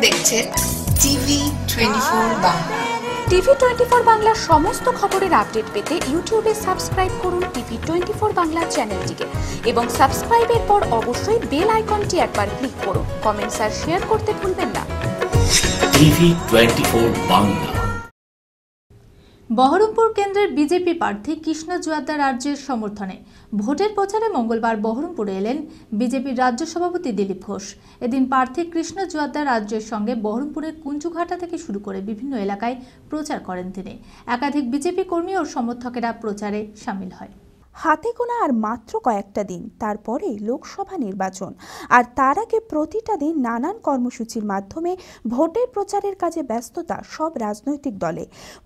দেখছেন TV 24 Bangla. TV 24 বাংলার সমস্ত খবরের আপডেট পেতে ইউটিউবে সাবস্ক্রাইব করুন টিভি 24 বাংলা চ্যানেলটিকে এবং সাবস্ক্রাইবের পর অবশ্যই বেল আইকনটি একবার ক্লিক করুন। কমেন্টস আর শেয়ার করতে ভুলবেন না। টিভি 24 বাংলা। বহরমপুর কেন্দ্রের বিজেপি প্রার্থী কৃষ্ণ জোয়ারদার রাজ্যের সমর্থনে ভোটের প্রচারে মঙ্গলবার বহরমপুরে এলেন বিজেপির রাজ্য সভাপতি দিলীপ ঘোষ। এদিন প্রার্থী কৃষ্ণ জোয়ারদার রাজ্যের সঙ্গে বহরমপুরের কুঞ্জুঘাটা থেকে শুরু করে বিভিন্ন এলাকায় প্রচার করেন তিনি। একাধিক বিজেপি কর্মী ও সমর্থকেরা প্রচারে সামিল হয়। হাতে গোনা আর মাত্র কয়েকটা দিন, তারপরেই লোকসভা নির্বাচন, আর তার আগে প্রতিটা দিন নানান কর্মসূচির মাধ্যমে ভোটের প্রচারের কাজে ব্যস্ততা সব রাজনৈতিক দলে।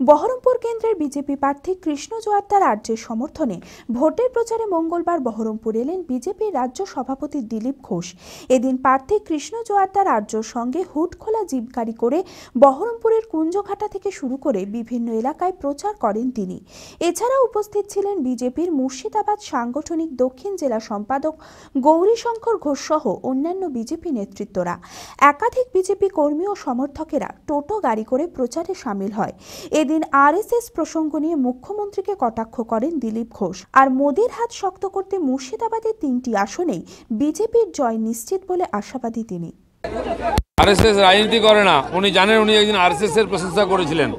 বহরমপুর কেন্দ্রের বিজেপি প্রার্থী কৃষ্ণ জোয়ারদার রাজ্যের সমর্থনে ভোটের প্রচারে মঙ্গলবার বহরমপুর এলেন বিজেপির রাজ্য সভাপতি দিলীপ ঘোষ। এদিন প্রার্থী কৃষ্ণ জোয়ারদার রাজ্যের সঙ্গে হুড খোলা জিপ গাড়ি করে বহরমপুরের কুঞ্জঘাটা থেকে শুরু করে বিভিন্ন এলাকায় প্রচার করেন তিনি। এছাড়া উপস্থিত ছিলেন বিজেপির মুর্শিদাবাদ সাংগঠনিক দক্ষিণ জেলা সম্পাদক গৌরীশঙ্কর ঘোষ সহ অন্যান্য বিজেপি নেতৃত্বরা। একাধিক বিজেপি কর্মী ও সমর্থকেরা টোটো গাড়ি করে প্রচারে সামিল হয়। এদিন আরএসএস প্রসঙ্গ নিয়ে মুখ্যমন্ত্রীকে কটাক্ষ করেন দিলীপ ঘোষ। আর মোদির হাত শক্ত করতে মুর্শিদাবাদের 3টি আসনেই বিজেপির জয় নিশ্চিত বলে আশাবাদী তিনি। আরএসএস রাজনীতি করে না, উনি জানেন, উনি একদিন আরএসএস এর প্রশংসা করেছিলেন।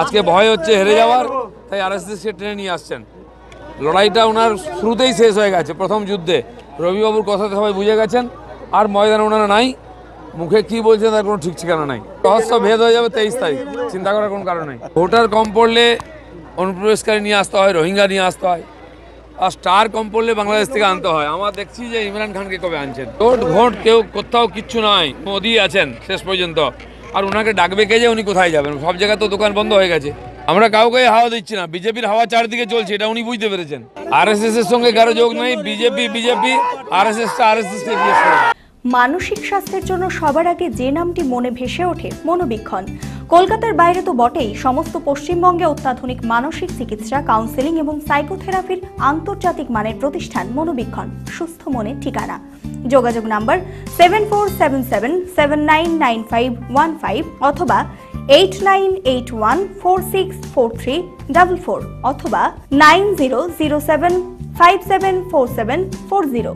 আজকে ভয় হচ্ছে হেরে যাওয়ার, তাই আরএসএস কে টেনে নিয়ে আসছেন। লড়াইটা ওনার শুরুতেই শেষ হয়ে গেছে। প্রথম যুদ্ধে রবিবাবুর কথাতে সবাই বুঝে গেছেন, আর ময়দানে ওনারা নাই। মুখে কি বলছেন তার কোনো ঠিক ঠিকানা নাই। রহস্য ভেদ হয়ে যাবে 23 তারিখ, চিন্তা করার কোনো কারণ নেই। ভোটার কম পড়লে অনুপ্রবেশকারী নিয়ে আসতে হয়, রোহিঙ্গা নিয়ে আসতে হয়, আর স্টার কম পড়লে বাংলাদেশ থেকে আনতে হয়। আমরা দেখছি যে ইমরান খানকে কবে আনছেন। ভোট কেউ কোথাও কিচ্ছু নয়, মোদি আছেন শেষ পর্যন্ত। আর ওনাকে ডাকবে কে যে উনি কোথায় যাবেন? সব জায়গায় তো দোকান বন্ধ হয়ে গেছে। আমরা কাউকে হাওয়া দিচ্ছি না, বিজেপির হাওয়া চারদিকে চলছে, এটা উনি বুঝতে পেরেছেন। আরএসএস এর সঙ্গে কারো যোগ নেই, বিজেপি আরএসএসটা আরএসএসকে জিজ্ঞেস করে। মানসিক স্বাস্থ্যের জন্য সবার আগে যে নামটি মনে ভেসে ওঠে, মনোবীক্ষণ। কলকাতার বাইরে তো বটেই, সমস্ত পশ্চিমবঙ্গে অত্যাধুনিক মানসিক চিকিৎসা, কাউন্সেলিং এবং সাইকোথেরাপির আন্তর্জাতিক মানের প্রতিষ্ঠান মনোবীক্ষণ, সুস্থ মনের ঠিকানা। যোগাযোগ নাম্বার 7477799515 অথবা 8981464344 অথবা 9007574740।